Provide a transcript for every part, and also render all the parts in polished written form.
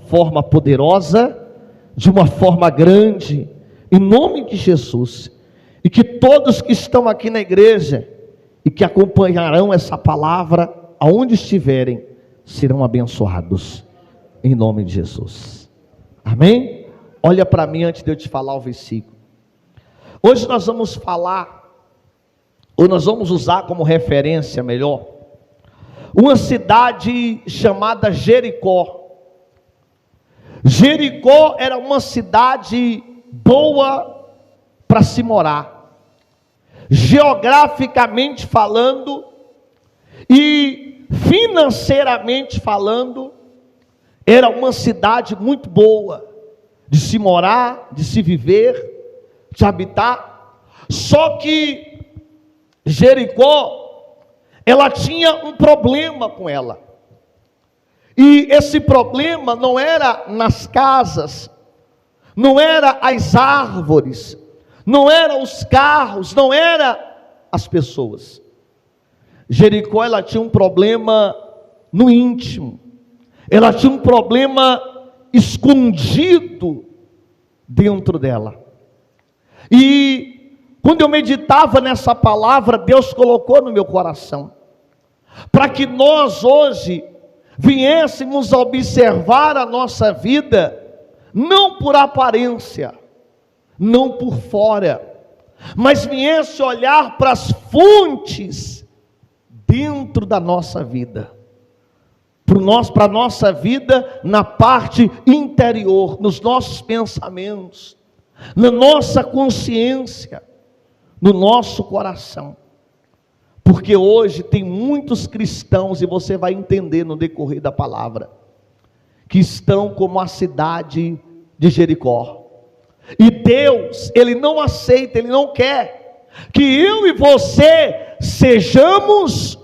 forma poderosa, de uma forma grande, em nome de Jesus. E que todos que estão aqui na igreja e que acompanharão essa palavra, aonde estiverem, serão abençoados, em nome de Jesus. Amém? Olha para mim antes de eu te falar o versículo. Hoje nós vamos falar, ou nós vamos usar como referência melhor, uma cidade chamada Jericó. Jericó era uma cidade boa para se morar, geograficamente falando e financeiramente falando, era uma cidade muito boa de se morar, de se viver, de habitar. Só que Jericó, ela tinha um problema com ela. E esse problema não era nas casas, não era as árvores, não eram os carros, não era as pessoas. Jericó, ela tinha um problema no íntimo, ela tinha um problema escondido dentro dela. E quando eu meditava nessa palavra, Deus colocou no meu coração, para que nós hoje viéssemos a observar a nossa vida, não por aparência, não por fora, mas viesse olhar para as fontes dentro da nossa vida, para a nossa vida na parte interior, nos nossos pensamentos, na nossa consciência, no nosso coração. Porque hoje tem muitos cristãos, e você vai entender no decorrer da palavra, que estão como a cidade de Jericó. E Deus, Ele não aceita, Ele não quer que eu e você sejamos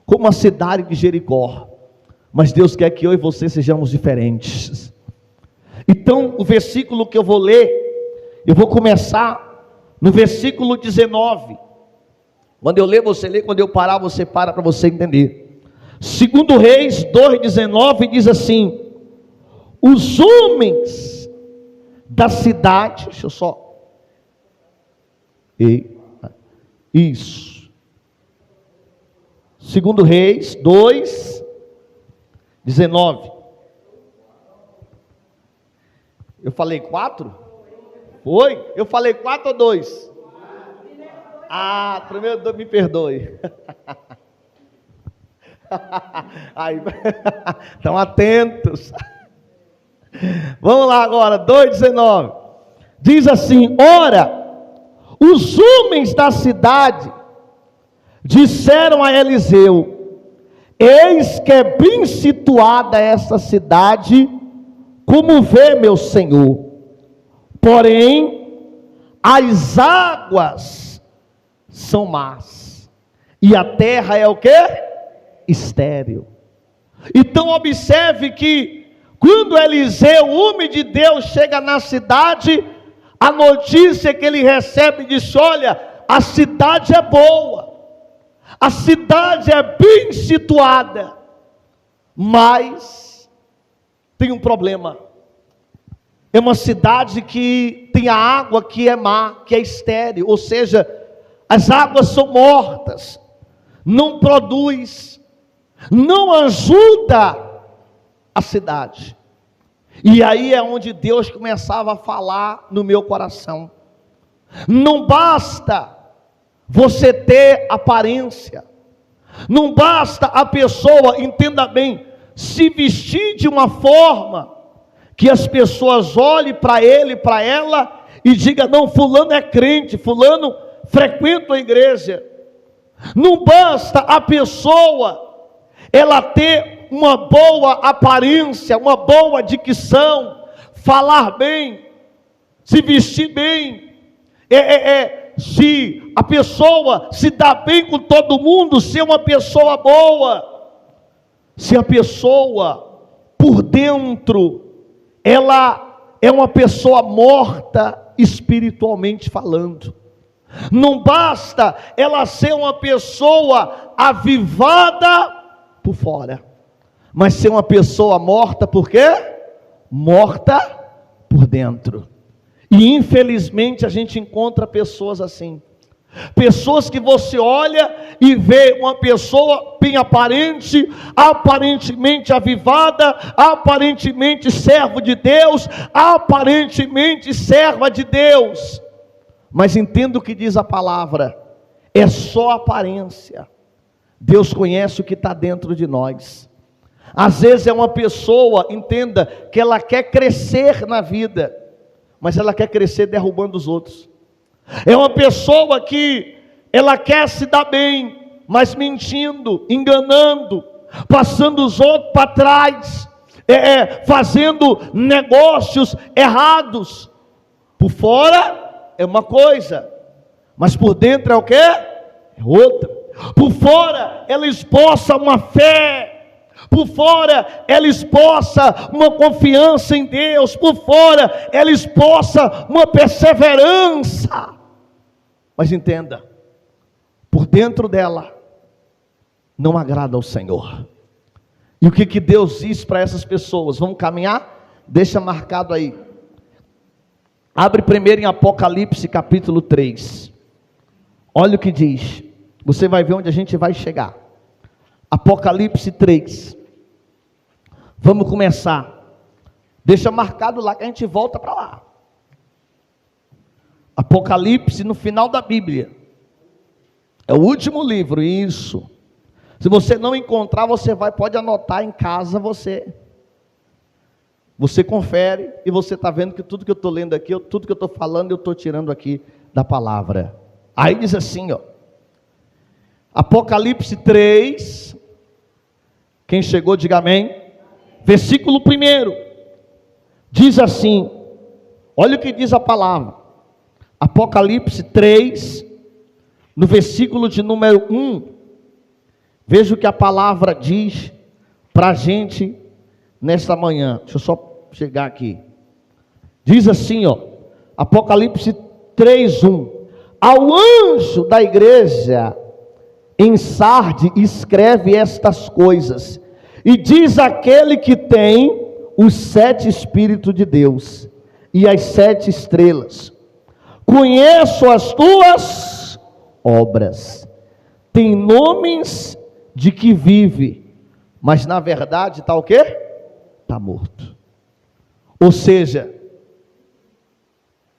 como a cidade de Jericó. Mas Deus quer que eu e você sejamos diferentes. Então, o versículo que eu vou ler, eu vou começar no versículo 19. Quando eu ler, você lê, quando eu parar, você para você entender. 2 Reis 2,19 diz assim: os homens da cidade, deixa eu só, isso, 2 Reis 2,19. Eu falei 4? Foi? Eu falei 4 ou 2? Ah, primeiro me perdoe. Estão atentos. Vamos lá agora, 2,19. Diz assim: ora, os homens da cidade disseram a Eliseu: eis que é bem situada essa cidade, como vê meu senhor, porém as águas são más, e a terra é o que? Estéril. Então observe que quando Eliseu, o homem de Deus, chega na cidade, a notícia que ele recebe diz: olha, a cidade é boa, a cidade é bem situada, mas tem um problema. É uma cidade que tem a água que é má, que é estéril, ou seja, as águas são mortas, não produz, não ajuda a cidade. E aí é onde Deus começava a falar no meu coração: não basta você ter aparência, não basta a pessoa, entenda bem, se vestir de uma forma que as pessoas olhem para ele, para ela e digam: não, fulano é crente, fulano frequenta a igreja. Não basta a pessoa ela ter uma boa aparência, uma boa dicção, falar bem, se vestir bem, se a pessoa se dá bem com todo mundo, ser uma pessoa boa, se a pessoa por dentro ela é uma pessoa morta espiritualmente falando. Não basta ela ser uma pessoa avivada por fora, mas ser uma pessoa morta por quê? morta por dentro. E infelizmente a gente encontra pessoas assim. Pessoas que você olha e vê uma pessoa bem aparente, aparentemente avivada, aparentemente servo de Deus, aparentemente serva de Deus. Mas entenda o que diz a palavra, é só aparência. Deus conhece o que está dentro de nós. Às vezes é uma pessoa, entenda, que ela quer crescer na vida, mas ela quer crescer derrubando os outros. É uma pessoa que ela quer se dar bem, mas mentindo, enganando, passando os outros para trás, fazendo negócios errados. Por fora é uma coisa, mas por dentro é o quê? É outra. Por fora ela esboça uma fé, por fora ela esboça uma confiança em Deus, por fora ela esboça uma perseverança. Mas entenda, por dentro dela não agrada ao Senhor. E o que Deus diz para essas pessoas? Vamos caminhar? Deixa marcado aí. Abre primeiro em Apocalipse capítulo 3. Olha o que diz. Você vai ver onde a gente vai chegar. Apocalipse 3. Vamos começar. Deixa marcado lá que a gente volta para lá. Apocalipse no final da Bíblia. É o último livro, isso. Se você não encontrar, você pode anotar em casa, você confere e você está vendo que tudo que eu estou lendo aqui, tudo que eu estou falando, eu estou tirando aqui da palavra. Aí diz assim, ó. Apocalipse 3. Quem chegou, diga amém. Versículo 1. Diz assim, olha o que diz a palavra. Apocalipse 3, no versículo de número 1, veja o que a palavra diz para a gente nesta manhã. Deixa eu só chegar aqui. Diz assim, ó, Apocalipse 3:1. Ao anjo da igreja em Sardes escreve estas coisas, e diz aquele que tem os 7 Espíritos de Deus e as 7 estrelas: conheço as tuas obras, tem nomes de que vive, mas na verdade está o quê? Está morto. Ou seja,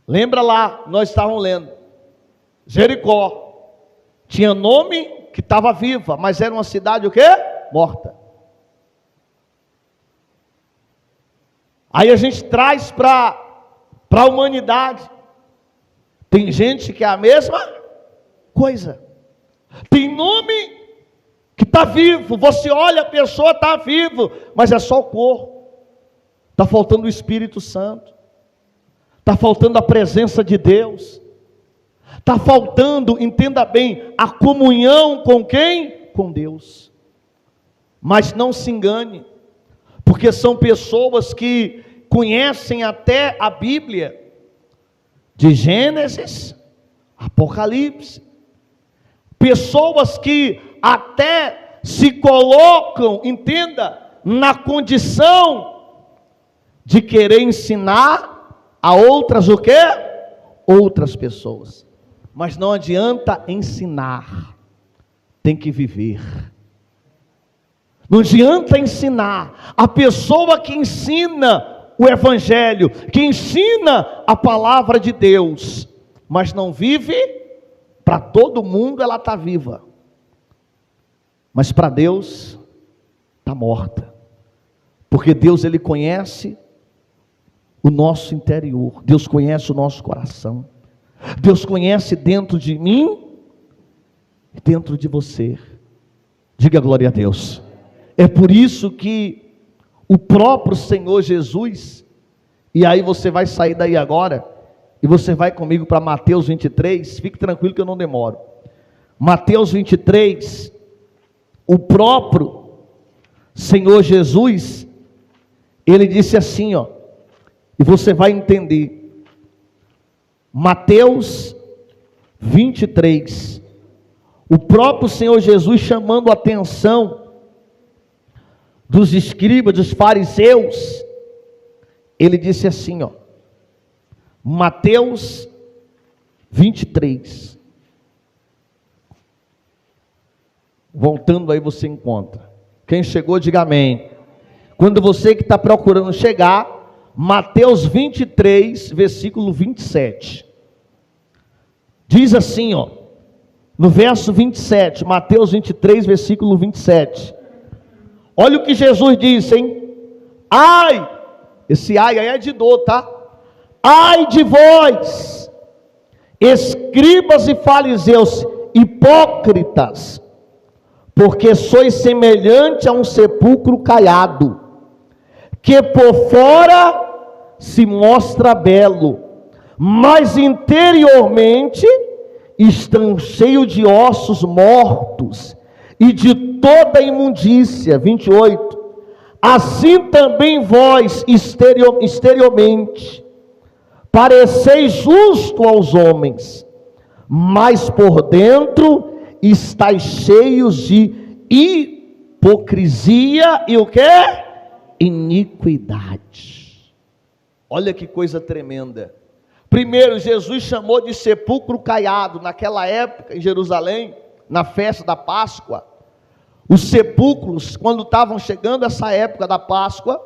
lembra lá, nós estávamos lendo, Jericó, tinha nome que estava viva, mas era uma cidade o quê? Morta. Aí a gente traz para a humanidade. Tem gente que é a mesma coisa. Tem nome que está vivo. Você olha, a pessoa está viva, mas é só o corpo. Está faltando o Espírito Santo. Está faltando a presença de Deus. Está faltando, entenda bem, a comunhão com quem? Com Deus. Mas não se engane, porque são pessoas que conhecem até a Bíblia, de Gênesis, Apocalipse. Pessoas que até se colocam, entenda, na condição de querer ensinar a outras o quê? Outras pessoas. Mas não adianta ensinar, tem que viver. Não adianta ensinar. A pessoa que ensina o Evangelho, que ensina a palavra de Deus, mas não vive, para todo mundo ela está viva, mas para Deus está morta. Porque Deus, Ele conhece o nosso interior, Deus conhece o nosso coração, Deus conhece dentro de mim e dentro de você. Diga glória a Deus. É por isso que o próprio Senhor Jesus, e aí você vai sair daí agora, e você vai comigo para Mateus 23, fique tranquilo que eu não demoro. Mateus 23, o próprio Senhor Jesus, Ele disse assim, ó, e você vai entender. Mateus 23, o próprio Senhor Jesus chamando a atenção dos escribas, dos fariseus, ele disse assim, ó, Mateus 23. Voltando aí você encontra. Quem chegou, diga amém. Quando você que está procurando chegar, Mateus 23, versículo 27. Diz assim, ó, no verso 27, Mateus 23, versículo 27. Olha o que Jesus disse, hein? Ai, esse ai aí é de dor, tá? Ai de vós, escribas e fariseus, hipócritas, porque sois semelhante a um sepulcro caiado, que por fora se mostra belo, mas interiormente estão cheios de ossos mortos e de toda imundícia. 28. Assim também vós exteriormente pareceis justo aos homens, mas por dentro estáis cheios de hipocrisia e o que? Iniquidade. Olha que coisa tremenda. Primeiro, Jesus chamou de sepulcro caiado. Naquela época em Jerusalém, na festa da Páscoa, os sepulcros, quando estavam chegando essa época da Páscoa,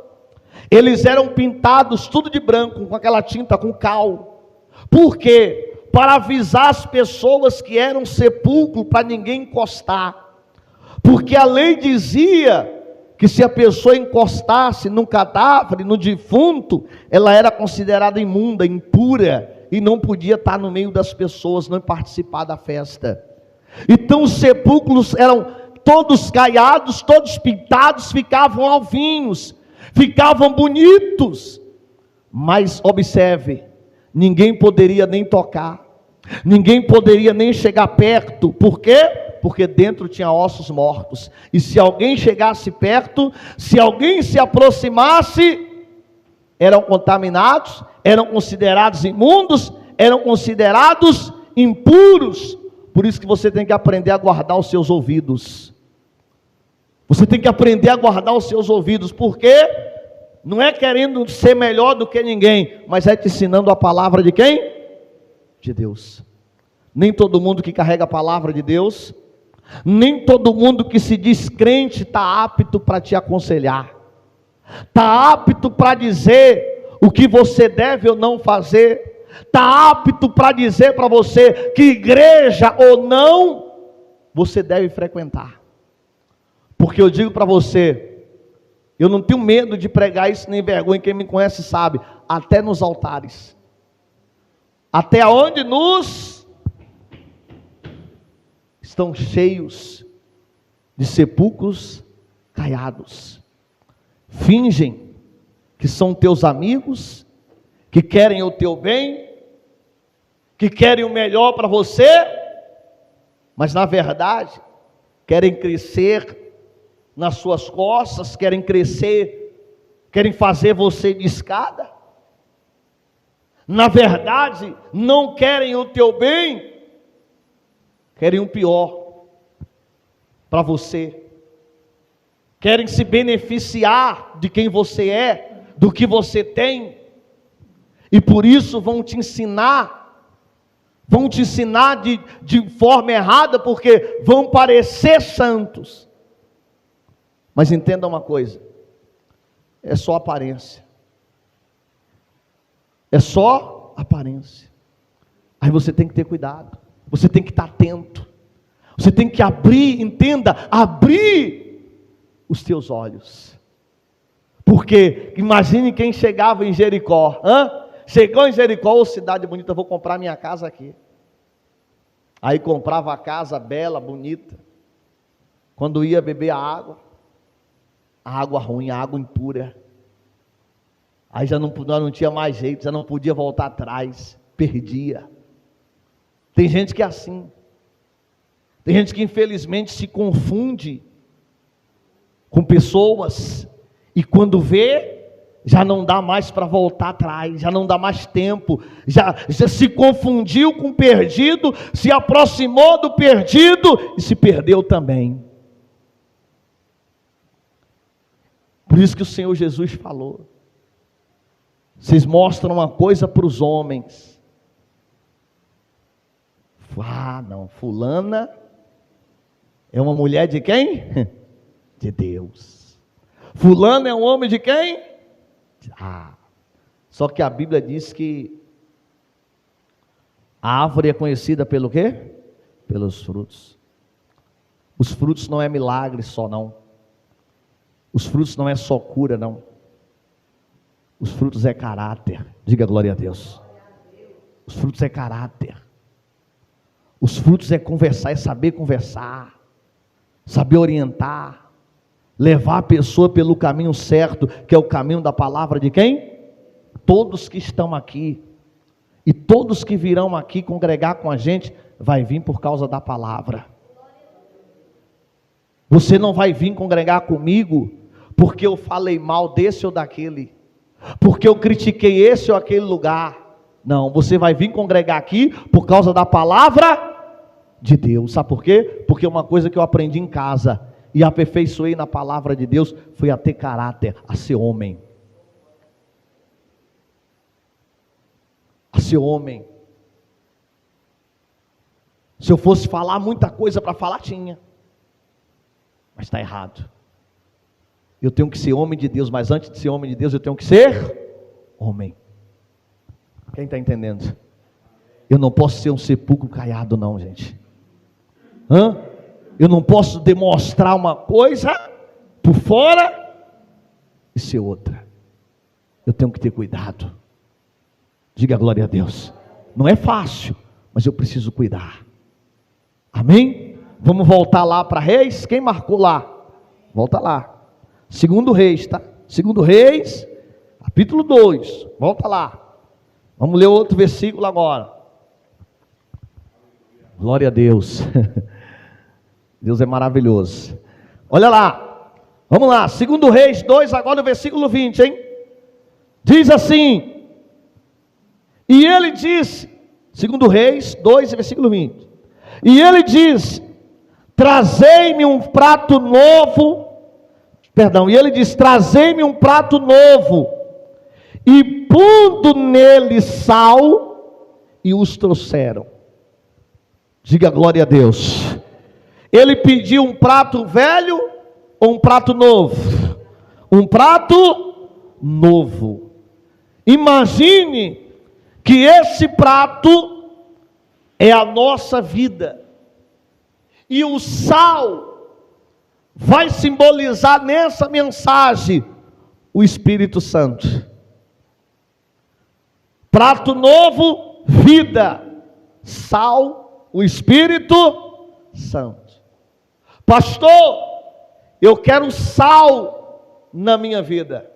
eles eram pintados tudo de branco, com aquela tinta, com cal. Por quê? Para avisar as pessoas que eram sepulcro, para ninguém encostar. Porque a lei dizia que se a pessoa encostasse num cadáver, no defunto, ela era considerada imunda, impura, e não podia estar no meio das pessoas, não participar da festa. Então os sepulcros eram todos caiados, todos pintados, ficavam alvinhos, ficavam bonitos, mas observe, ninguém poderia nem tocar, ninguém poderia nem chegar perto. Por quê? Porque dentro tinha ossos mortos, e se alguém chegasse perto, se alguém se aproximasse, eram contaminados, eram considerados imundos, eram considerados impuros. Por isso que você tem que aprender a guardar os seus ouvidos. Você tem que aprender a guardar os seus ouvidos, porque não é querendo ser melhor do que ninguém, mas é te ensinando a palavra de quem? De Deus. Nem todo mundo que carrega a palavra de Deus, nem todo mundo que se diz crente está apto para te aconselhar, está apto para dizer o que você deve ou não fazer, está apto para dizer para você que igreja ou não você deve frequentar. Porque eu digo para você, eu não tenho medo de pregar isso nem vergonha, quem me conhece sabe, até nos altares, até onde estão cheios de sepulcros caiados, fingem que são teus amigos, que querem o teu bem, que querem o melhor para você, mas na verdade querem crescer nas suas costas, querem crescer, querem fazer você de escada. Na verdade, não querem o teu bem, querem o pior para você. Querem se beneficiar de quem você é, do que você tem, e por isso vão te ensinar de forma errada, porque vão parecer santos. Mas entenda uma coisa, é só aparência. É só aparência. Aí você tem que ter cuidado, você tem que estar atento, você tem que abrir, entenda, abrir os teus olhos. Porque imagine quem chegava em Jericó, chegou em Jericó, ô cidade bonita, vou comprar minha casa aqui. Aí comprava a casa bela, bonita. Quando ia beber a água ruim, a água impura. Aí já não tinha mais jeito, já não podia voltar atrás, perdia. Tem gente que é assim. Tem gente que infelizmente se confunde com pessoas, e quando vê, já não dá mais para voltar atrás, já não dá mais tempo, já se confundiu com o perdido, se aproximou do perdido e se perdeu também. Por isso que o Senhor Jesus falou, Vocês mostram uma coisa para os homens. Não, fulana é uma mulher de quem? De Deus. Fulano é um homem de quem? Só que a Bíblia diz que a árvore é conhecida pelo quê? Pelos frutos. Os frutos não é milagre só não. Os frutos não é só cura não. Os frutos é caráter. Diga glória a Deus. Os frutos é caráter. Os frutos é conversar, é saber conversar, saber orientar, levar a pessoa pelo caminho certo, que é o caminho da palavra de quem? Todos que estão aqui. E todos que virão aqui congregar com a gente, vai vir por causa da palavra. Você não vai vir congregar comigo, porque eu falei mal desse ou daquele, porque eu critiquei esse ou aquele lugar. Não, você vai vir congregar aqui, por causa da palavra de Deus. Sabe por quê? Porque uma coisa que eu aprendi em casa, e aperfeiçoei na palavra de Deus, foi a ter caráter, a ser homem. A ser homem. Se eu fosse falar muita coisa para falar, tinha. Mas está errado. Eu tenho que ser homem de Deus, mas antes de ser homem de Deus, eu tenho que ser homem. Quem está entendendo? Eu não posso ser um sepulcro caiado não, gente. Eu não posso demonstrar uma coisa por fora e ser outra. Eu tenho que ter cuidado. Diga glória a Deus. Não é fácil, mas eu preciso cuidar. Amém? Vamos voltar lá para Reis. Quem marcou lá? Volta lá. Segundo Reis, tá? Segundo Reis, capítulo 2. Volta lá. Vamos ler outro versículo agora. Glória a Deus. Deus é maravilhoso. Olha lá. Vamos lá. Segundo Reis 2, agora no versículo 20, hein? Diz assim: e ele disse, segundo Reis 2, versículo 20. E ele diz: trazei-me um prato novo. E ele diz: trazei-me um prato novo. E pondo nele sal, e os trouxeram. Diga glória a Deus. Ele pediu um prato velho ou um prato novo? Um prato novo. Imagine que esse prato é a nossa vida. E o sal vai simbolizar nessa mensagem o Espírito Santo. Prato novo, vida. Sal, o Espírito Santo. Pastor, eu quero sal na minha vida.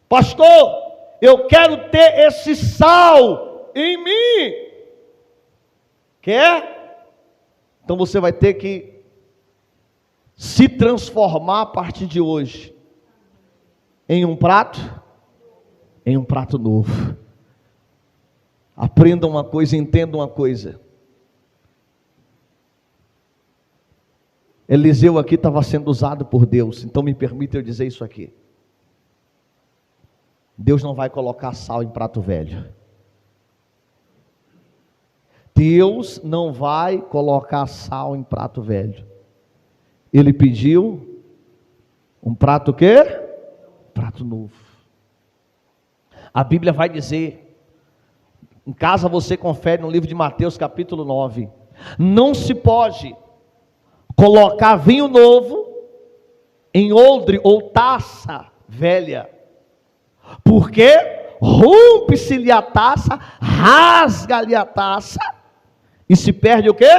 Pastor, eu quero ter esse sal em mim. Quer? Então você vai ter que se transformar a partir de hoje em um prato novo. Aprenda uma coisa, entenda uma coisa. Eliseu aqui estava sendo usado por Deus, então me permita eu dizer isso aqui. Deus não vai colocar sal em prato velho. Deus não vai colocar sal em prato velho. Ele pediu um prato o quê? Prato novo. A Bíblia vai dizer, em casa você confere no livro de Mateus capítulo 9, não se pode colocar vinho novo em odre ou taça velha, porque rompe-se-lhe a taça, rasga-lhe a taça, e se perde o quê?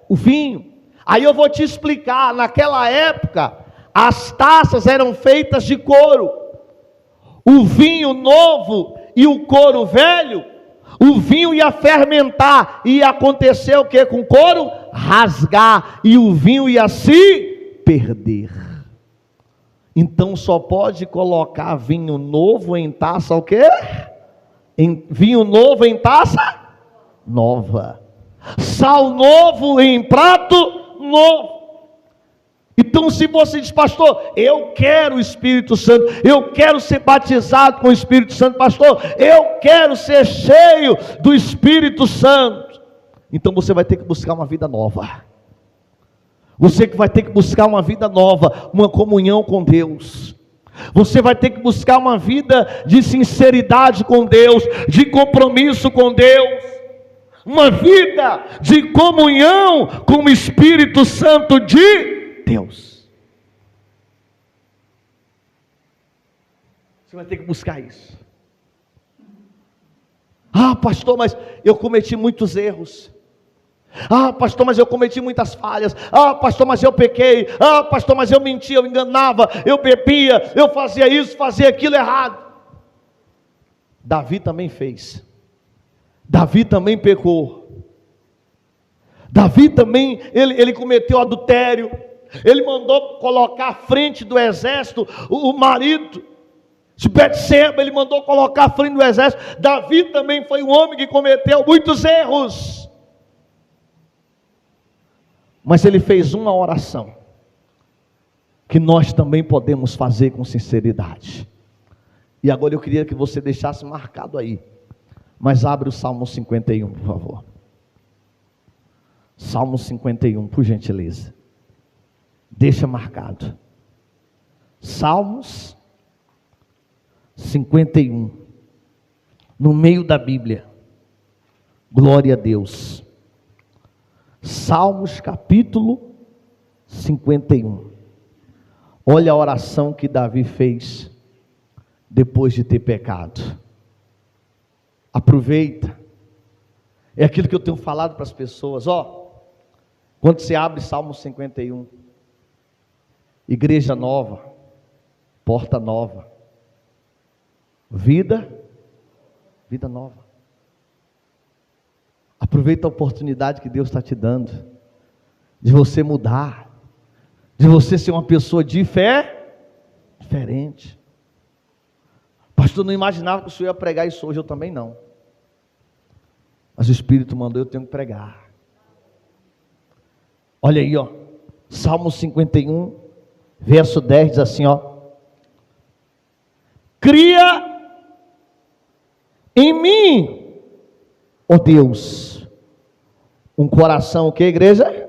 O vinho. Aí eu vou te explicar, naquela época, as taças eram feitas de couro, o vinho novo e o couro velho, o vinho ia fermentar, ia acontecer o que com o couro? Rasgar, e o vinho ia se perder. Então só pode colocar vinho novo em taça o quê? Vinho novo em taça nova. Sal novo em prato novo. Então, se você diz, pastor, eu quero o Espírito Santo, eu quero ser batizado com o Espírito Santo, pastor, eu quero ser cheio do Espírito Santo, então você vai ter que buscar uma vida nova. Você que vai ter que buscar uma vida nova, uma comunhão com Deus. Você vai ter que buscar uma vida de sinceridade com Deus, de compromisso com Deus, uma vida de comunhão com o Espírito Santo de Deus. Você vai ter que buscar isso. Ah, pastor, mas eu cometi muitos erros. Ah, pastor, mas eu cometi muitas falhas. Ah, pastor, mas eu pequei. Ah, pastor, mas eu mentia, eu enganava, eu bebia, eu fazia isso, fazia aquilo errado. Davi também fez. Davi também pecou. Davi também, ele cometeu adultério. Ele mandou colocar à frente do exército o marido de Betseba, ele mandou colocar à frente do exército. Davi também foi um homem que cometeu muitos erros. Mas ele fez uma oração, que nós também podemos fazer com sinceridade. E agora eu queria que você deixasse marcado aí. Mas abre o Salmo 51, por favor. Salmo 51, por gentileza. Deixa marcado. Salmos 51. No meio da Bíblia. Glória a Deus. Salmos capítulo 51. Olha a oração que Davi fez depois de ter pecado. Aproveita. É aquilo que eu tenho falado para as pessoas, quando você abre Salmo 51, igreja nova, porta nova, vida nova. Aproveita a oportunidade que Deus está te dando, de você mudar, de você ser uma pessoa de fé diferente. Pastor, não imaginava que o senhor ia pregar isso hoje, eu também não. Mas o Espírito mandou, eu tenho que pregar. Olha aí, Salmo 51, verso 10, diz assim, cria em mim, ó Deus, um coração, o que, igreja?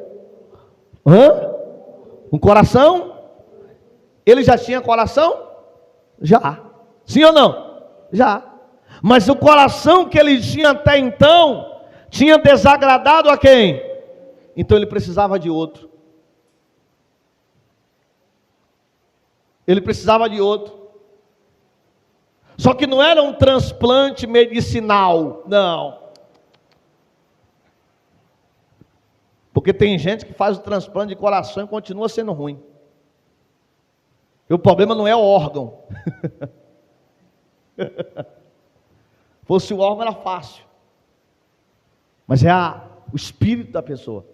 Um coração? Ele já tinha coração? Já. Sim ou não? Já. Mas o coração que ele tinha até então tinha desagradado a quem? Então ele precisava de outro. Ele precisava de outro. Só que não era um transplante medicinal, não. Porque tem gente que faz o transplante de coração e continua sendo ruim. E o problema não é o órgão. Fosse o órgão era fácil. Mas é o espírito da pessoa.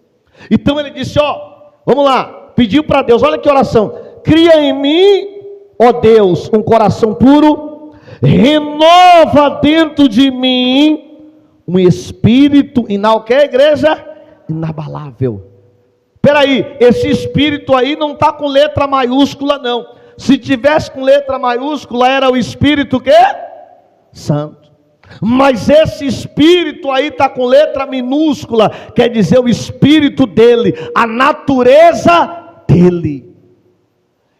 Então ele disse, vamos lá, pediu para Deus, olha que oração. Cria em mim, ó Deus, um coração puro, renova dentro de mim um espírito igreja? Inabalável. Peraí, esse espírito aí não está com letra maiúscula não. Se tivesse com letra maiúscula, era o Espírito quê? Santo. Mas esse espírito aí está com letra minúscula, quer dizer o espírito dele, a natureza dele.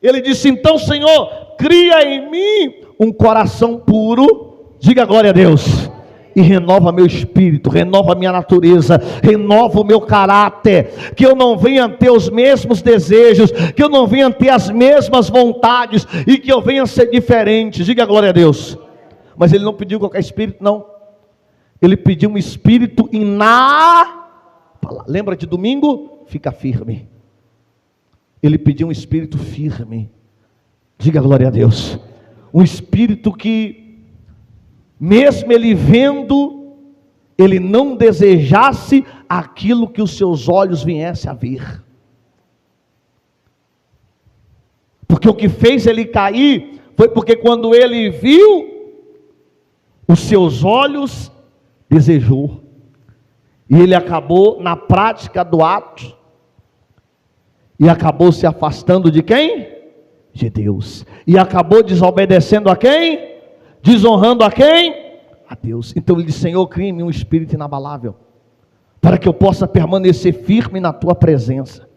Ele disse, então Senhor, cria em mim um coração puro, diga glória a Deus, e renova meu espírito, renova minha natureza, renova o meu caráter, que eu não venha ter os mesmos desejos, que eu não venha ter as mesmas vontades, e que eu venha ser diferente, diga glória a Deus. Mas ele não pediu qualquer espírito, não. Ele pediu um espírito lembra de domingo? Fica firme. Ele pediu um espírito firme, diga glória a Deus. Um espírito que mesmo ele vendo, ele não desejasse aquilo que os seus olhos viessem a ver. Porque o que fez ele cair, foi porque quando ele viu, os seus olhos desejou. E ele acabou na prática do ato. E acabou se afastando de quem? De Deus. E acabou desobedecendo a quem? Desonrando a quem? A Deus. Então ele disse: Senhor, crie-me um espírito inabalável, para que eu possa permanecer firme na tua presença.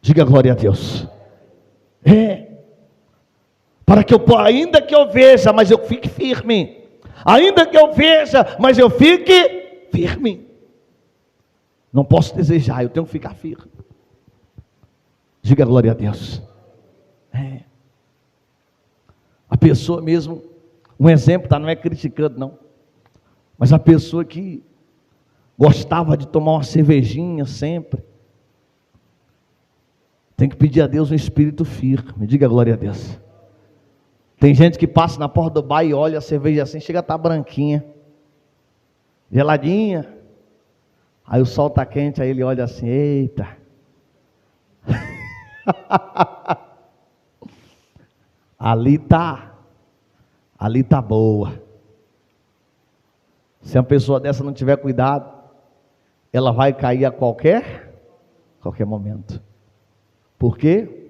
Diga glória a Deus. Para que eu, ainda que eu veja, mas eu fique firme. Ainda que eu veja, mas eu fique firme. Não posso desejar, eu tenho que ficar firme. Diga glória a Deus. A pessoa mesmo, um exemplo, tá? Não é criticando não, mas a pessoa que gostava de tomar uma cervejinha sempre, tem que pedir a Deus um espírito firme. Diga glória a Deus. Tem gente que passa na porta do bar e olha a cerveja assim, chega a estar branquinha, geladinha, aí o sol está quente, aí ele olha assim: eita, ali tá boa. Se uma pessoa dessa não tiver cuidado, ela vai cair a qualquer momento. Por quê?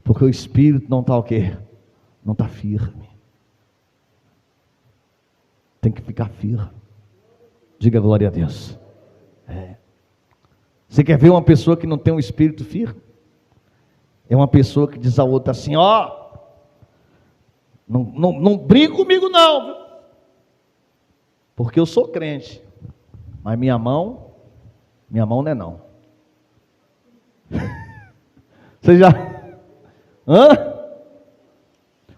Porque o espírito não está o quê? Não está firme. Tem que ficar firme. Diga glória a Deus. Você quer ver uma pessoa que não tem um espírito firme? É uma pessoa que diz a outra assim: ó, não brinca comigo não, viu? Porque eu sou crente, mas minha mão não é não. Você já...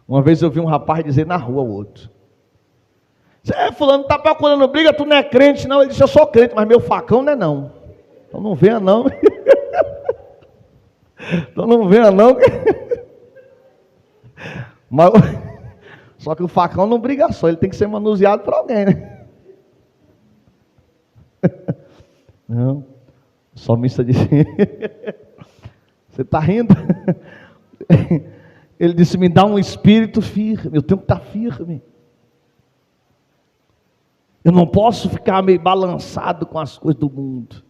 Uma vez eu vi um rapaz dizer na rua ao outro: fulano está procurando briga, tu não é crente não. Ele disse: eu sou crente, mas meu facão não é não. Então não venha não. Então não venha não. Mas, só que o facão não briga só, ele tem que ser manuseado por alguém, né? Não, só missa disse: você está rindo? Ele disse: me dá um espírito firme, eu tenho que estar firme. Eu não posso ficar meio balançado com as coisas do mundo.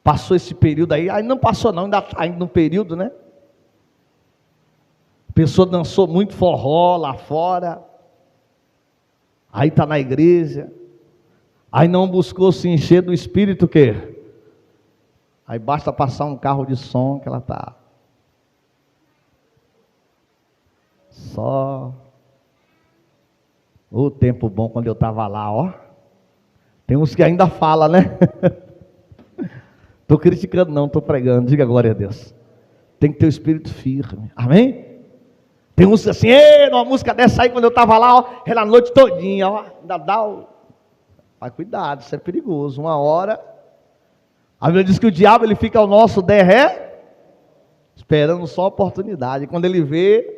Passou esse período aí não passou não, ainda está indo no período, né? A pessoa dançou muito forró lá fora, aí está na igreja, aí não buscou se encher do espírito o quê? Aí basta passar um carro de som que ela está só. O tempo bom quando eu estava lá, ó. Tem uns que ainda falam, né? Estou criticando não, estou pregando. Diga glória a Deus. Tem que ter o espírito firme, amém? Tem uns assim: numa música dessa aí, quando eu estava lá, ó, era a noite todinha, ó, ainda dá o... Mas cuidado, isso é perigoso. Uma hora, a Bíblia diz que o diabo ele fica ao nosso esperando só a oportunidade. Quando ele vê,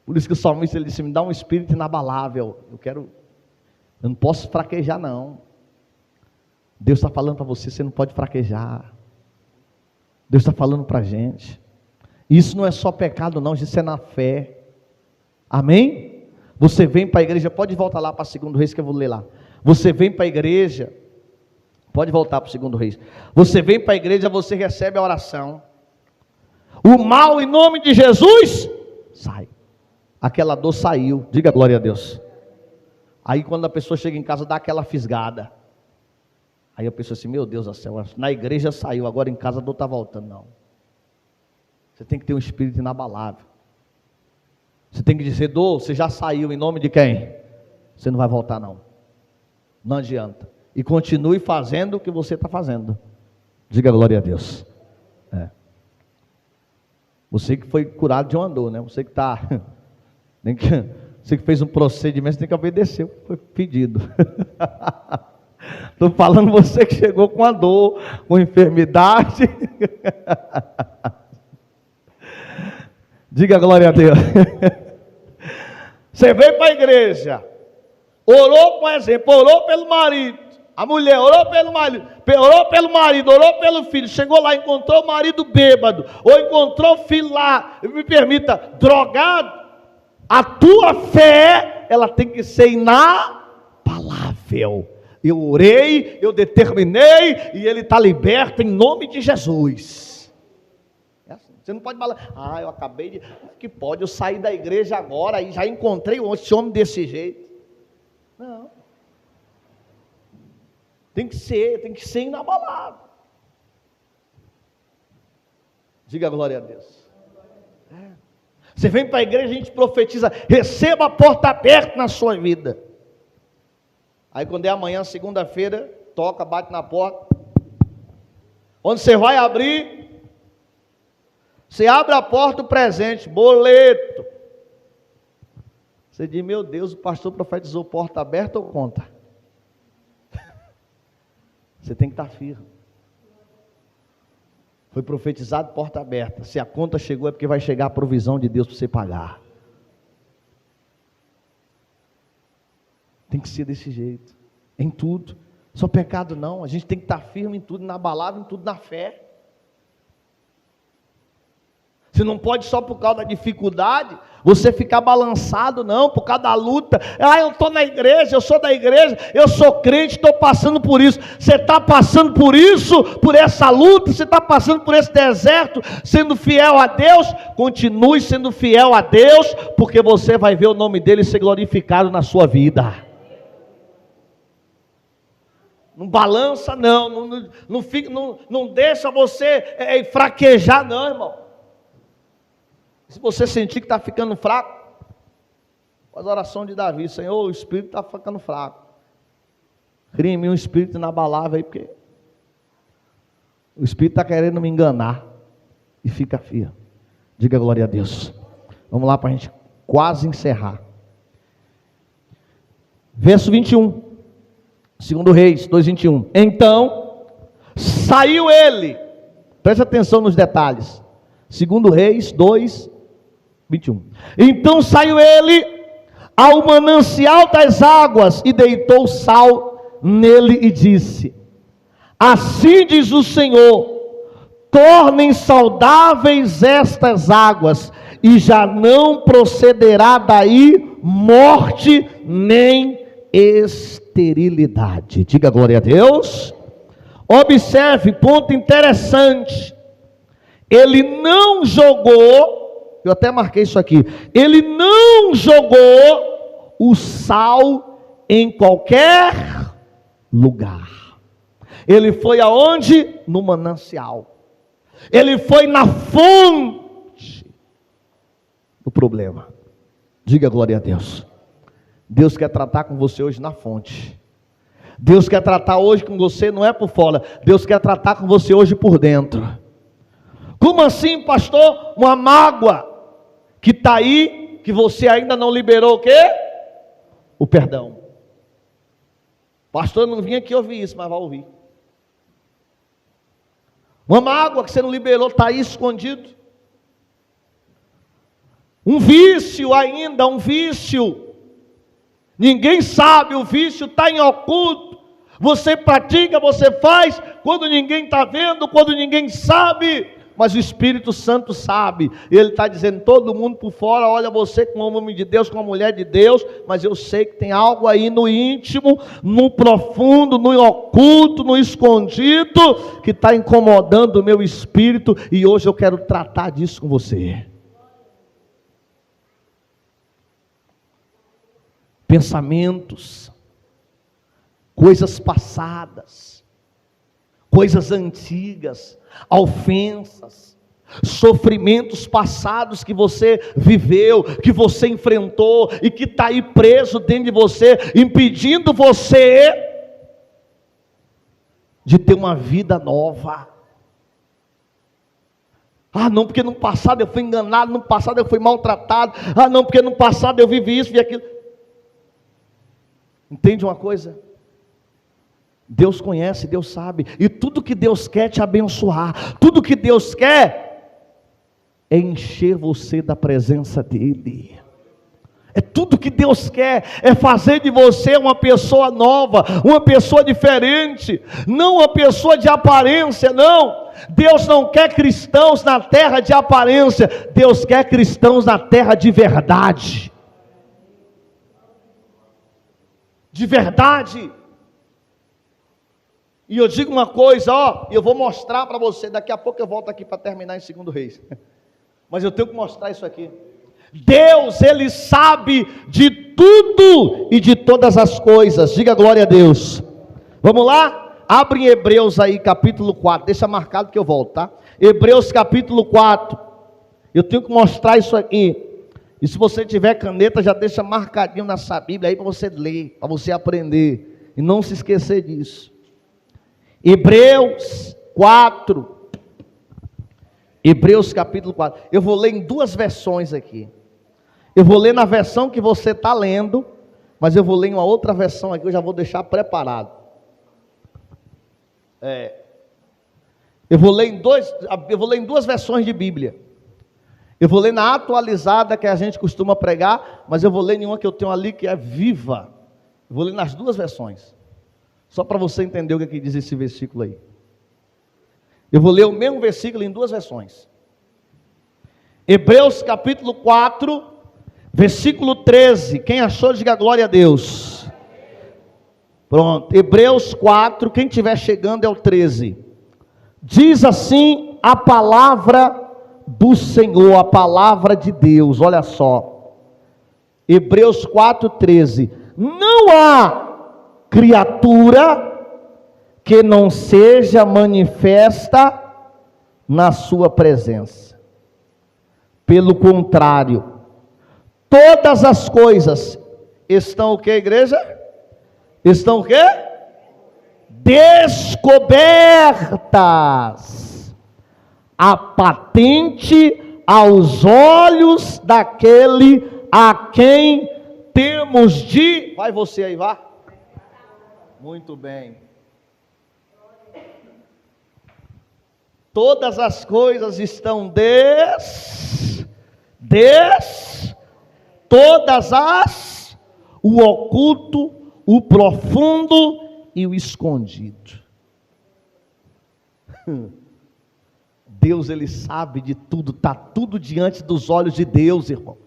por isso que o salmista ele disse: me dá um espírito inabalável. Eu não posso fraquejar não. Deus está falando para você, você não pode fraquejar. Deus está falando para a gente. Isso não é só pecado não, isso é na fé. Amém? Você vem para a igreja, pode voltar lá para 2 Reis que eu vou ler lá. Você vem para a igreja, pode voltar para 2 Reis. Você vem para a igreja, você recebe a oração. O mal em nome de Jesus sai. Aquela dor saiu, diga glória a Deus. Aí quando a pessoa chega em casa, dá aquela fisgada. Aí a pessoa assim: meu Deus do céu, na igreja saiu, agora em casa a dor está voltando. Não. Você tem que ter um espírito inabalável. Você tem que dizer: dor, você já saiu, em nome de quem? Você não vai voltar não. Não adianta. E continue fazendo o que você está fazendo. Diga glória a Deus. Você que foi curado de uma dor, né? Você que está... Você que fez um procedimento, você tem que obedecer o que foi pedido. Estou falando você que chegou com a dor, com enfermidade. Diga glória a Deus. Você veio para a igreja, orou, por exemplo, orou pelo marido. A mulher orou pelo marido, orou pelo filho. Chegou lá, encontrou o marido bêbado, ou encontrou o filho lá, me permita, drogado. A tua fé, ela tem que ser inabalável. Eu orei, eu determinei, e ele está liberto em nome de Jesus. É assim. Você não pode falar, eu acabei de... Que pode, eu saí da igreja agora, e já encontrei esse homem desse jeito. Não. Tem que ser inabalável. Diga glória a Deus. Você vem para a igreja, a gente profetiza, receba a porta aberta na sua vida. Aí quando é amanhã, segunda-feira, toca, bate na porta. Onde você vai abrir, você abre a porta, o presente, boleto. Você diz, meu Deus, o pastor profetizou porta aberta ou conta? Você tem que estar firme. Foi profetizado porta aberta. Se a conta chegou é porque vai chegar a provisão de Deus para você pagar. Tem que ser desse jeito. Em tudo. Só pecado não. A gente tem que estar firme em tudo, inabalável em tudo, na fé. Você não pode só por causa da dificuldade, você ficar balançado não, por causa da luta. Eu estou na igreja, eu sou da igreja, eu sou crente, estou passando por isso. Você está passando por isso, por essa luta, você está passando por esse deserto, sendo fiel a Deus, continue sendo fiel a Deus, porque você vai ver o nome dele ser glorificado na sua vida. Não balança não deixa você fraquejar não, irmão. Se você sentir que está ficando fraco, faz a oração de Davi, Senhor, o espírito está ficando fraco. Cria em mim um espírito inabalável aí, porque o espírito está querendo me enganar. E fica firme. Diga glória a Deus. Vamos lá para a gente quase encerrar. Verso 21. 2 Reis 2:21. Então, saiu ele. Preste atenção nos detalhes. 2 Reis 2:21. Então saiu ele ao manancial das águas e deitou sal nele e disse: assim diz o Senhor, tornem saudáveis estas águas, e já não procederá daí morte nem esterilidade. Diga glória a Deus. Observe, ponto interessante. Ele não jogou, eu até marquei isso aqui, ele não jogou o sal em qualquer lugar. Ele foi aonde? No manancial. Ele foi na fonte do problema. Diga glória a Deus. Deus quer tratar com você hoje na fonte. Deus quer tratar hoje com você, não é por fora. Deus quer tratar com você hoje por dentro. Como assim, pastor? Uma mágoa que está aí, que você ainda não liberou o quê? O perdão. Pastor, eu não vim aqui ouvir isso, mas vai ouvir. Uma mágoa que você não liberou, está aí escondido. Um vício ainda, um vício. Ninguém sabe, o vício está em oculto. Você pratica, você faz, quando ninguém está vendo, quando ninguém sabe. Mas o Espírito Santo sabe. Ele está dizendo, todo mundo por fora olha você como um homem de Deus, como uma mulher de Deus, mas eu sei que tem algo aí no íntimo, no profundo, no oculto, no escondido, que está incomodando o meu espírito, e hoje eu quero tratar disso com você. Pensamentos, coisas passadas, coisas antigas, ofensas, sofrimentos passados que você viveu, que você enfrentou e que está aí preso dentro de você, impedindo você de ter uma vida nova. Não, porque no passado eu fui enganado, no passado eu fui maltratado, não, porque no passado eu vivi isso e aquilo. Entende uma coisa? Deus conhece, Deus sabe, e tudo que Deus quer te abençoar, tudo que Deus quer é encher você da presença dEle. É tudo que Deus quer, é fazer de você uma pessoa nova, uma pessoa diferente, não uma pessoa de aparência, não. Deus não quer cristãos na terra de aparência, Deus quer cristãos na terra de verdade. De verdade. E eu digo uma coisa, ó, e eu vou mostrar para você, daqui a pouco eu volto aqui para terminar em 2 Reis. Mas eu tenho que mostrar isso aqui. Deus, Ele sabe de tudo e de todas as coisas. Diga glória a Deus. Vamos lá? Abre em Hebreus aí, capítulo 4. Deixa marcado que eu volto, tá? Hebreus capítulo 4. Eu tenho que mostrar isso aqui. E se você tiver caneta, já deixa marcadinho na sua Bíblia aí para você ler, para você aprender. E não se esquecer disso. Hebreus 4. Hebreus capítulo 4. Eu vou ler em duas versões aqui. Eu vou ler na versão que você está lendo, mas eu vou ler em uma outra versão aqui, eu já vou deixar preparado. Eu vou ler em duas versões de Bíblia. Eu vou ler na atualizada que a gente costuma pregar, mas eu vou ler em uma que eu tenho ali que é viva. Eu vou ler nas duas versões. Só para você entender o que diz esse versículo aí. Eu vou ler o mesmo versículo em duas versões. Hebreus capítulo 4, versículo 13. Quem achou, diga glória a Deus. Pronto, Hebreus 4, quem estiver chegando é o 13. Diz assim a palavra do Senhor, a palavra de Deus, olha só. Hebreus 4, 13. Não há criatura que não seja manifesta na sua presença. Pelo contrário, todas as coisas estão o que, igreja? Estão o que? Descobertas, a patente aos olhos daquele a quem temos de... Vai você aí, vá. Muito bem. Todas as coisas estão o oculto, o profundo e o escondido. Deus, Ele sabe de tudo, está tudo diante dos olhos de Deus, irmão.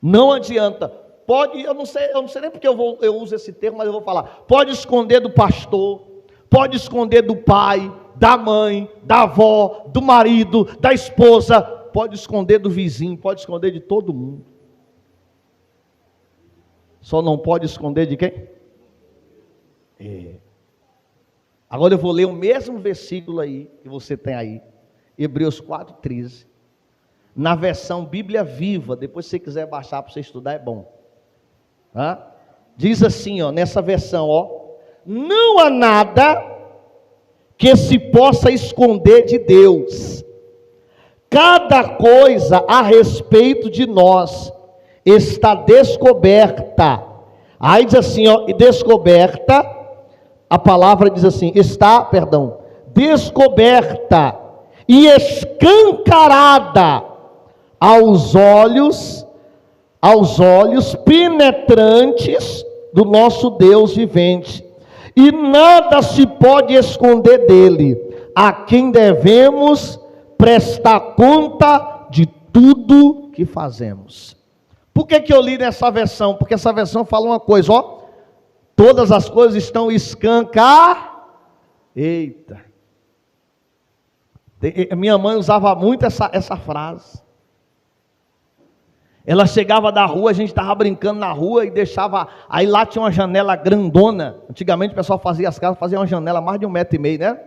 Não adianta, pode, eu não sei nem porque eu uso esse termo, mas eu vou falar, pode esconder do pastor, pode esconder do pai, da mãe, da avó, do marido, da esposa, pode esconder do vizinho, pode esconder de todo mundo. Só não pode esconder de quem? Agora eu vou ler o mesmo versículo aí, que você tem aí, Hebreus 4:13, na versão Bíblia Viva. Depois se você quiser baixar para você estudar, é bom. Diz assim, ó, nessa versão, ó: não há nada que se possa esconder de Deus. Cada coisa a respeito de nós está descoberta. Aí diz assim, ó, e descoberta, a palavra diz assim, descoberta e escancarada aos olhos penetrantes do nosso Deus vivente. E nada se pode esconder dele, a quem devemos prestar conta de tudo que fazemos. Por que eu li nessa versão? Porque essa versão fala uma coisa, ó: todas as coisas estão Eita! Minha mãe usava muito essa frase. Ela chegava da rua, a gente estava brincando na rua e deixava, aí lá tinha uma janela grandona. Antigamente o pessoal fazia as casas, fazia uma janela mais de 1,5 m, né?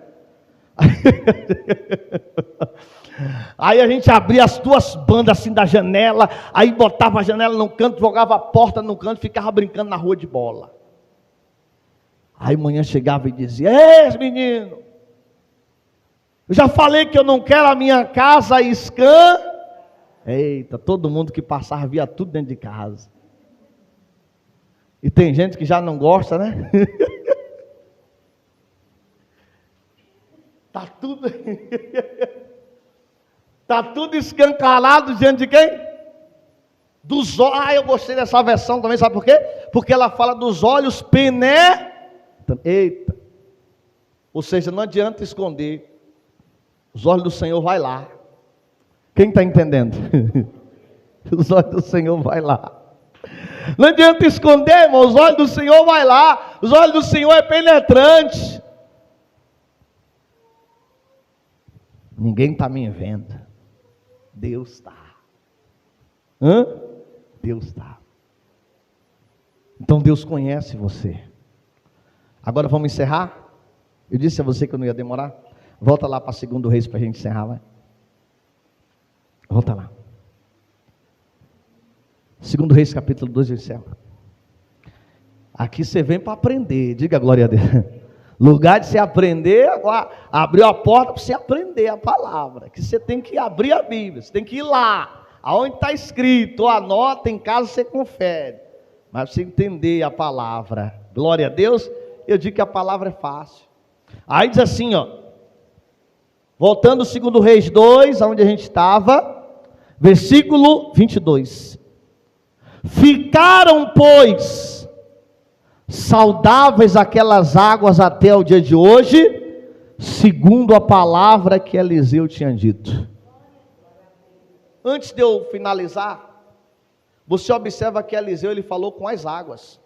Aí a gente abria as duas bandas assim da janela, aí botava a janela no canto, jogava a porta no canto, ficava brincando na rua de bola. Aí manhã chegava e dizia: ei, menino, eu já falei que eu não quero a minha casa Eita, todo mundo que passava via tudo dentro de casa. E tem gente que já não gosta, né? Tá tudo escancarado diante de quem? Dos olhos. Eu gostei dessa versão também, sabe por quê? Porque ela fala dos olhos penetrantes. Eita. Ou seja, não adianta esconder. Os olhos do Senhor vai lá. Quem está entendendo? Os olhos do Senhor vai lá. Não adianta esconder, irmão. Os olhos do Senhor vai lá. Os olhos do Senhor é penetrante. Ninguém está me vendo. Deus está. Deus está. Então Deus conhece você. Agora vamos encerrar? Eu disse a você que eu não ia demorar. Volta lá para 2 Reis para a gente encerrar, vai. Volta lá. 2 Reis capítulo 2, eu encerro. Aqui você vem para aprender, diga glória a Deus. Lugar de você aprender, agora abriu a porta para você aprender a palavra. Que você tem que abrir a Bíblia, você tem que ir lá, aonde está escrito, ou anota, em casa você confere. Mas você entender a palavra, glória a Deus, eu digo que a palavra é fácil. Aí diz assim, ó, voltando ao 2 Reis 2, onde a gente estava, versículo 22. Ficaram, pois, saudáveis aquelas águas até o dia de hoje, segundo a palavra que Eliseu tinha dito. Antes de eu finalizar, você observa que Eliseu, ele falou com as águas.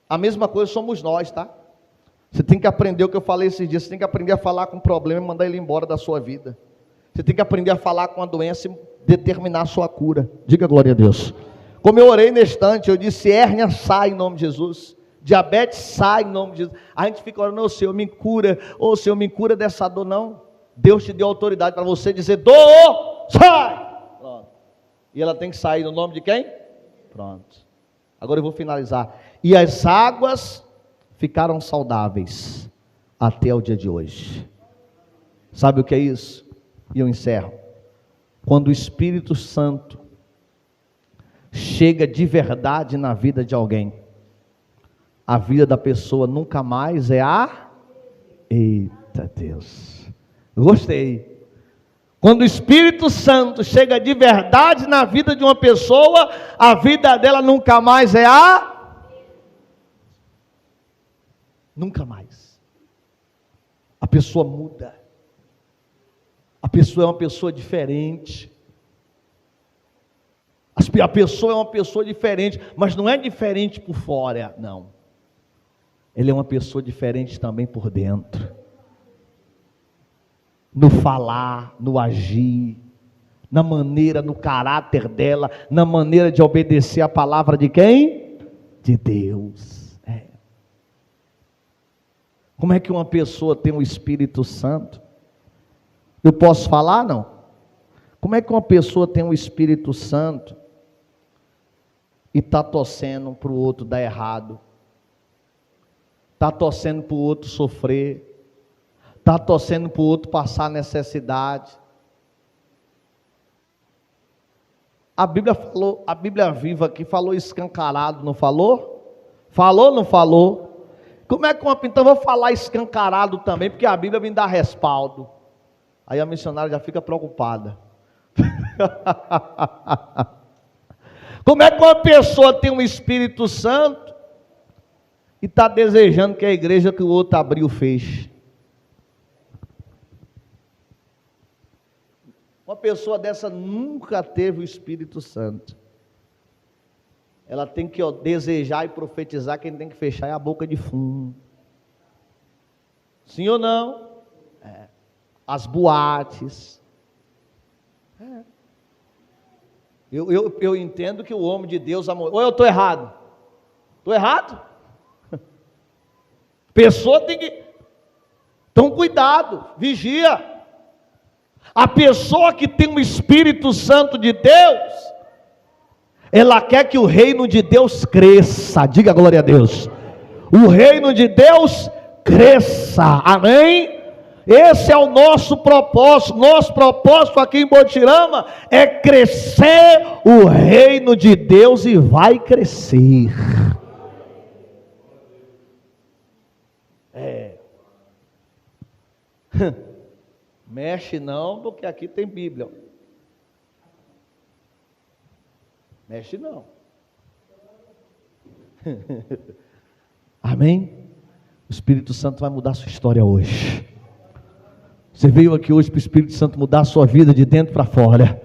A mesma coisa somos nós, tá? Você tem que aprender o que eu falei esses dias, você tem que aprender a falar com o problema e mandar ele embora da sua vida. Você tem que aprender a falar com a doença e determinar a sua cura. Diga glória a Deus. Como eu orei nesse instante, eu disse, hérnia sai em nome de Jesus, diabetes sai em nome de Jesus. A gente fica orando, ô Senhor, me cura, ô Senhor, me cura dessa dor. Não, Deus te deu autoridade para você dizer, dor, sai. Pronto. E ela tem que sair no nome de quem? Pronto. Agora eu vou finalizar. E as águas ficaram saudáveis até o dia de hoje. Sabe o que é isso? E eu encerro. Quando o Espírito Santo chega de verdade na vida de alguém, a vida da pessoa nunca mais é a... Eita Deus, gostei. Quando o Espírito Santo chega de verdade na vida de uma pessoa, a vida dela nunca mais é a... Nunca mais. A pessoa muda. A pessoa é uma pessoa diferente. A pessoa é uma pessoa diferente, mas não é diferente por fora, não. Ele é uma pessoa diferente também por dentro. No falar, no agir, na maneira, no caráter dela, na maneira de obedecer a palavra de quem? De Deus. É. Como é que uma pessoa tem o Espírito Santo? Eu posso falar, não? Como é que uma pessoa tem o Espírito Santo e está torcendo para o outro dar errado, está torcendo para o outro sofrer, está torcendo para o outro passar necessidade? A Bíblia falou, a Bíblia viva aqui falou escancarado, não falou? Falou ou não falou? Como é que então eu vou falar escancarado também, porque a Bíblia me dá respaldo. Aí a missionária já fica preocupada. Como é que uma pessoa tem um Espírito Santo e está desejando que a igreja que o outro abriu feche? Uma pessoa dessa nunca teve o Espírito Santo. Ela tem que desejar e profetizar, quem tem que fechar é a boca de fumo. Sim ou não? É. As boates. É. Eu entendo que o homem de Deus, ou eu estou errado? Estou errado? Pessoa tem que... Então cuidado, vigia. A pessoa que tem o Espírito Santo de Deus, ela quer que o reino de Deus cresça. Diga glória a Deus. O reino de Deus cresça, amém? Esse é o nosso propósito. Nosso propósito aqui em Botirama é crescer o reino de Deus, e vai crescer. Mexe não, porque aqui tem Bíblia. Mexe não. Amém? O Espírito Santo vai mudar a sua história hoje. Você veio aqui hoje para o Espírito Santo mudar a sua vida de dentro para fora.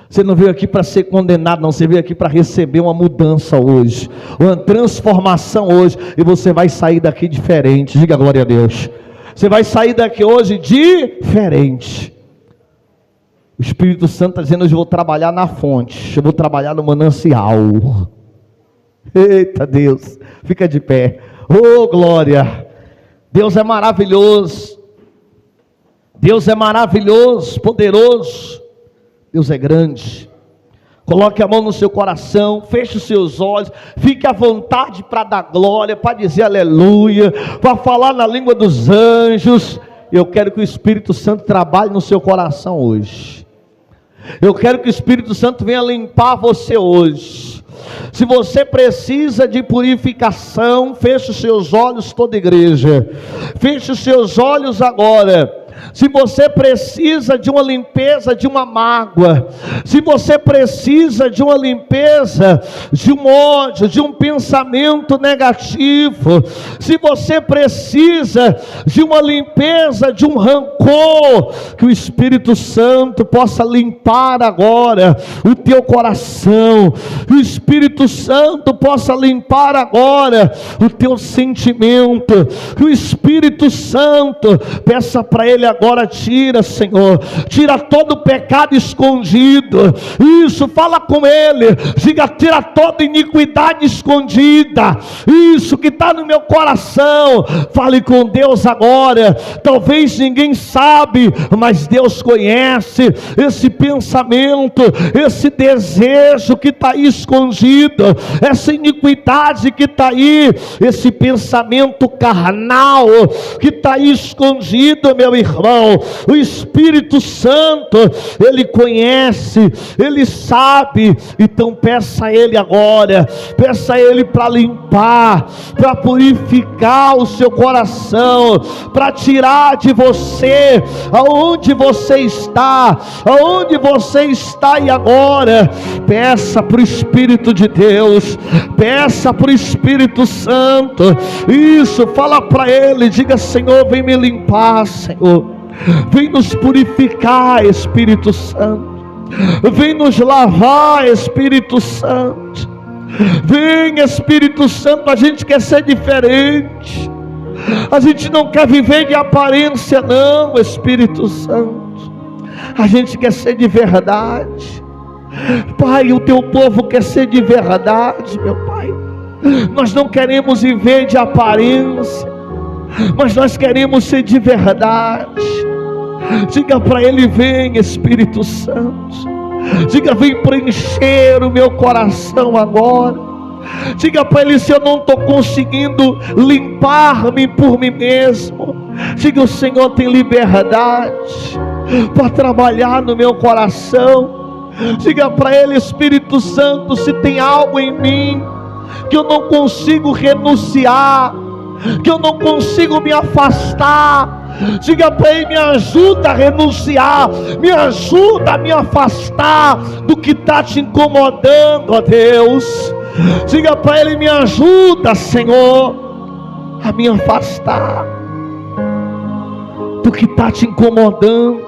Você não veio aqui para ser condenado, não. Você veio aqui para receber uma mudança hoje, uma transformação hoje, e você vai sair daqui diferente. Diga glória a Deus. Você vai sair daqui hoje diferente. O Espírito Santo está dizendo: hoje eu vou trabalhar na fonte, eu vou trabalhar no manancial. Eita Deus, fica de pé. Oh glória, Deus é maravilhoso, Deus é maravilhoso, poderoso, Deus é grande. Coloque a mão no seu coração, feche os seus olhos, fique à vontade para dar glória, para dizer aleluia, para falar na língua dos anjos. Eu quero que o Espírito Santo trabalhe no seu coração hoje. Eu quero que o Espírito Santo venha limpar você hoje. Se você precisa de purificação, feche os seus olhos, toda igreja, feche os seus olhos agora. Se você precisa de uma limpeza, de uma mágoa, se você precisa de uma limpeza, de um ódio, de um pensamento negativo, se você precisa de uma limpeza, de um rancor, que o Espírito Santo possa limpar agora o teu coração, que o Espírito Santo possa limpar agora o teu sentimento, que o Espírito Santo, peça para Ele agora: tira, Senhor, tira todo o pecado escondido. Isso, fala com Ele, diga: tira toda iniquidade escondida, isso que está no meu coração. Fale com Deus agora. Talvez ninguém sabe, mas Deus conhece esse pensamento, esse desejo que está aí escondido, essa iniquidade que está aí, esse pensamento carnal que está aí escondido, meu irmão. O Espírito Santo, Ele conhece, Ele sabe. Então peça a Ele agora, peça a Ele para limpar, para purificar o seu coração, para tirar de você aonde você está e agora. Peça para o Espírito de Deus, peça para o Espírito Santo. Isso, fala para Ele, diga: Senhor, vem me limpar, Senhor, vem nos purificar, Espírito Santo, vem nos lavar, Espírito Santo, vem, Espírito Santo. A gente quer ser diferente, a gente não quer viver de aparência não, Espírito Santo, a gente quer ser de verdade. Pai, o teu povo quer ser de verdade, meu Pai. Nós não queremos viver de aparência, mas nós queremos ser de verdade. Diga para Ele: vem, Espírito Santo, diga: vem preencher o meu coração agora. Diga para Ele: se eu não estou conseguindo limpar-me por mim mesmo, diga: o Senhor tem liberdade para trabalhar no meu coração. Diga para Ele: Espírito Santo, se tem algo em mim que eu não consigo renunciar, que eu não consigo me afastar, diga para Ele: me ajuda a renunciar, me ajuda a me afastar do que está te incomodando, ó Deus. Diga para Ele: me ajuda, Senhor, a me afastar do que está te incomodando,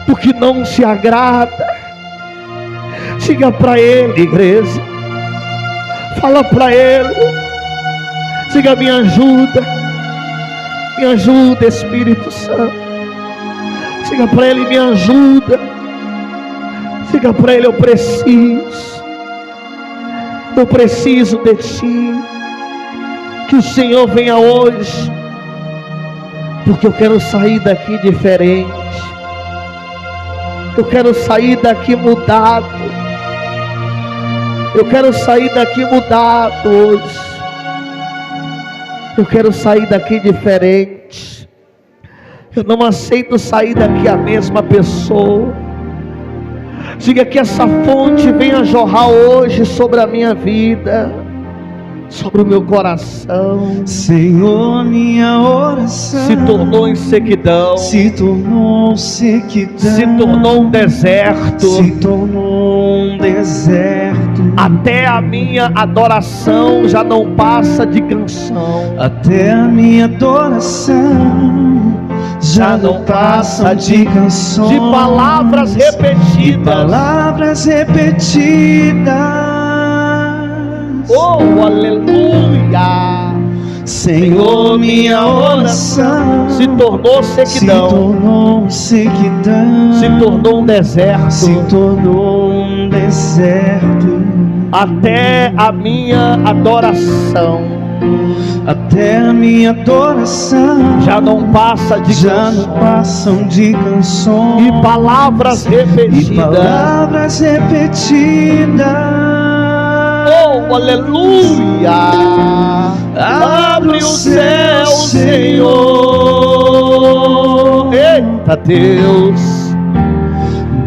do que não te agrada. Diga para Ele, igreja, fala para Ele, diga: me ajuda, Espírito Santo. Diga para Ele: me ajuda. Diga para Ele: eu preciso de Ti. Que o Senhor venha hoje, porque eu quero sair daqui diferente, eu quero sair daqui mudado, eu quero sair daqui mudado hoje, eu quero sair daqui diferente. Eu não aceito sair daqui a mesma pessoa. Diga: que essa fonte venha jorrar hoje sobre a minha vida, sobre o meu coração. Senhor, minha oração se tornou em sequidão, se tornou sequidão, se tornou um deserto, se tornou um deserto. Até a minha adoração já não passa de canção, até a minha adoração já não passa de canções, de palavras repetidas, de palavras repetidas. Oh, aleluia! Senhor, minha oração se tornou sequidão, se tornou um deserto, até a minha adoração já não passam de canções e palavras repetidas. Oh, aleluia! Abre o céu, Senhor. Eita Deus,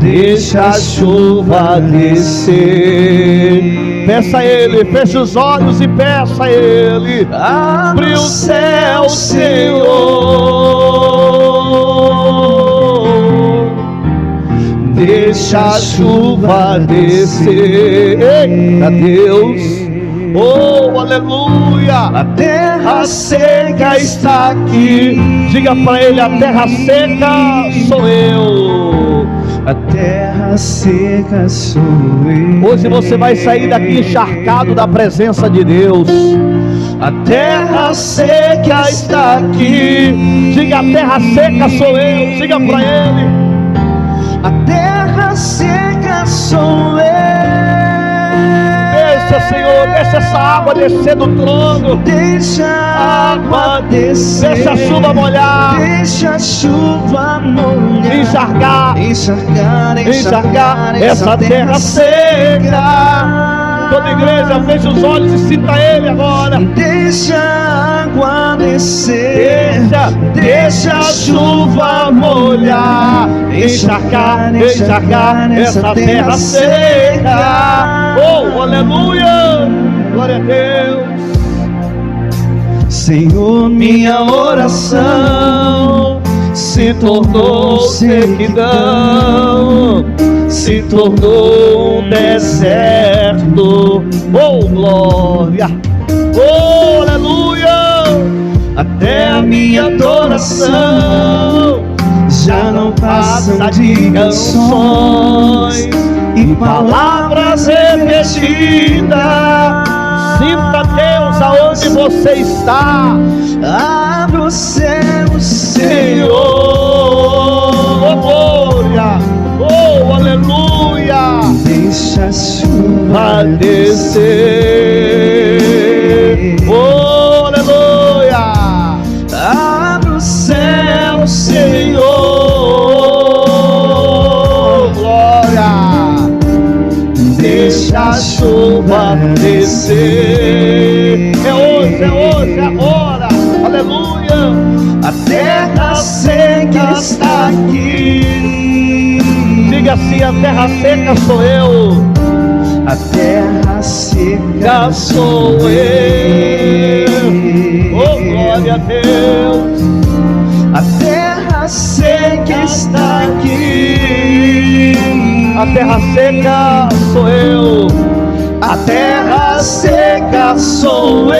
deixa a chuva descer. Peça a Ele, feche os olhos e peça a Ele. Abre o céu, Senhor. Deixa a chuva descer. Eita Deus. Oh, aleluia! A terra seca está aqui. Diga para ele: a terra seca sou eu. A terra seca sou eu. Hoje você vai sair daqui encharcado da presença de Deus. A terra seca está aqui. Diga: a terra seca sou eu. Diga para ele: a terra seca sou eu. Deixa, Senhor, deixa essa água descer do trono. Deixa a água descer. Deixa a chuva molhar. Deixa a chuva molhar. Encharcar essa terra seca. Toda igreja, feche os olhos e sinta Ele agora. Deixa a água descer. Deixa a chuva molhar. Encharcar essa terra seca. Oh, aleluia! Glória a Deus. Senhor, minha oração se tornou sequidão, se tornou um deserto. Oh, glória! Oh, aleluia! Até a minha adoração já não passam de canções e palavras repetidas. Sinta Deus aonde você está. Abre o céu, Senhor. Oh, glória. Oh, aleluia. Deixa a chuva descer. Oh, aleluia. Abre o céu, Senhor. Deixa a chuva descer. É hoje, é agora. Aleluia. A terra seca está aqui. Diga assim: a terra seca sou eu. A terra seca sou eu. Oh, glória a Deus. A terra seca está aqui. A terra seca sou eu. A terra seca sou eu.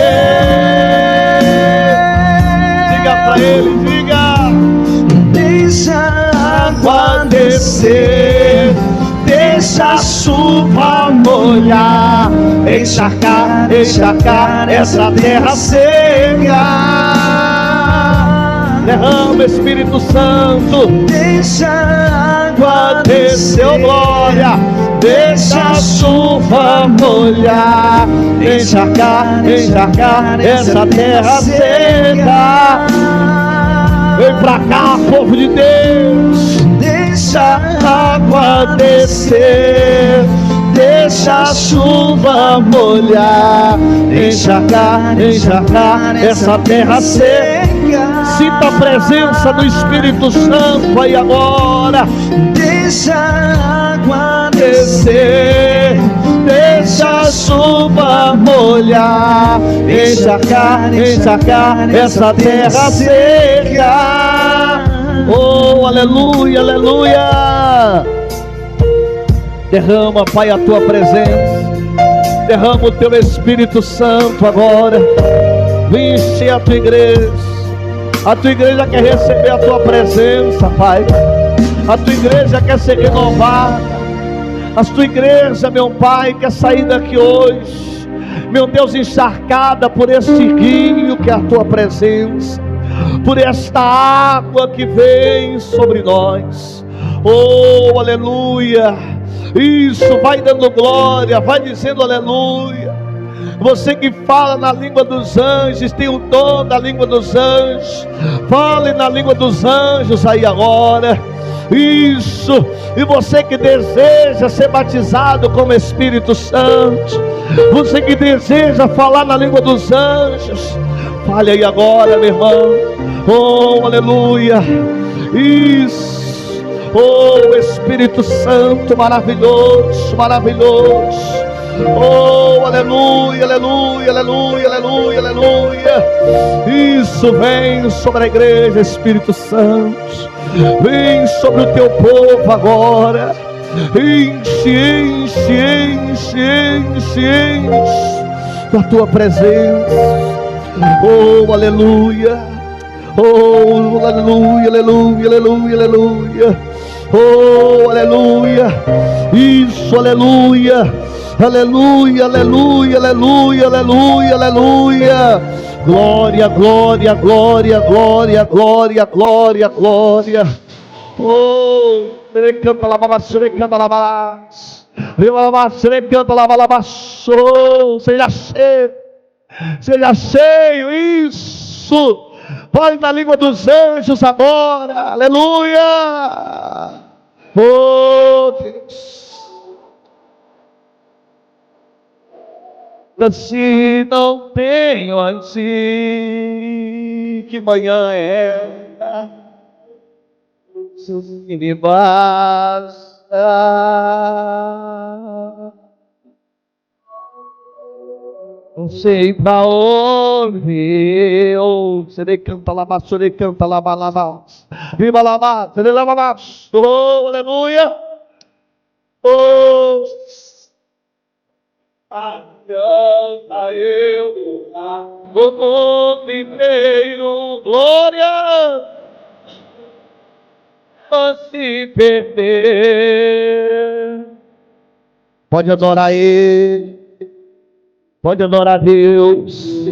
Diga pra ele, diga: deixa a água descer. Deixa a chuva molhar. Encharcar essa terra seca. Derrama, Espírito Santo. Deixa a água descer. Oh, glória. Deixa a chuva molhar. Encharcar essa terra seca. Vem pra cá, povo de Deus. Deixa a água descer. Deixa a chuva molhar. Encharcar essa terra seca. Sinta a presença do Espírito Santo aí agora. Deixa a água descer. Deixa a chuva molhar. Encharcar essa terra seca. Oh, aleluia, aleluia. Derrama, Pai, a tua presença. Derrama o teu Espírito Santo agora. Enche a tua igreja. A tua igreja quer receber a tua presença, Pai. A tua igreja quer ser renovada. A tua igreja, meu Pai, quer sair daqui hoje, meu Deus, encharcada por esse rio que é a tua presença, por esta água que vem sobre nós. Oh, aleluia. Isso, vai dando glória, vai dizendo aleluia. Você que fala na língua dos anjos, tem o dom da língua dos anjos, fale na língua dos anjos aí agora. Isso. E você que deseja ser batizado como Espírito Santo, você que deseja falar na língua dos anjos, fale aí agora, meu irmão. Oh, aleluia. Isso. Oh, Espírito Santo maravilhoso, maravilhoso. Oh, aleluia, aleluia, aleluia, aleluia, aleluia. Isso, vem sobre a igreja, Espírito Santo. Vem sobre o teu povo agora. Enche, enche, enche, enche, enche da tua presença. Oh, aleluia. Oh, aleluia, aleluia, aleluia, aleluia. Oh, aleluia. Isso, aleluia. Aleluia, aleluia, aleluia, aleluia, aleluia. Glória, glória, glória, glória, glória, glória, glória. Oh, canta lá, canta lá, canta lá, seja cheio, seja cheio, isso. Fale na língua dos anjos agora, aleluia. Oh, Deus. Se não tenho assim, que manhã é, se me basta. Não sei pra onde eu serei, canta lá, serei, canta lá, viva lá, serei lá, oh, aleluia, oh. Adianta eu o mundo inteiro, glória, a se perder. Pode adorar Ele, pode adorar Deus.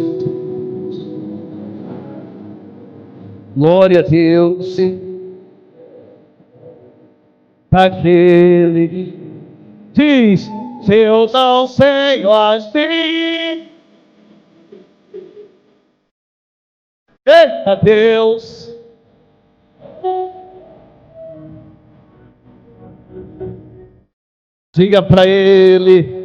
Glória a Deus. Aquele diz: se eu não tenho assim, eita Deus, diga para Ele.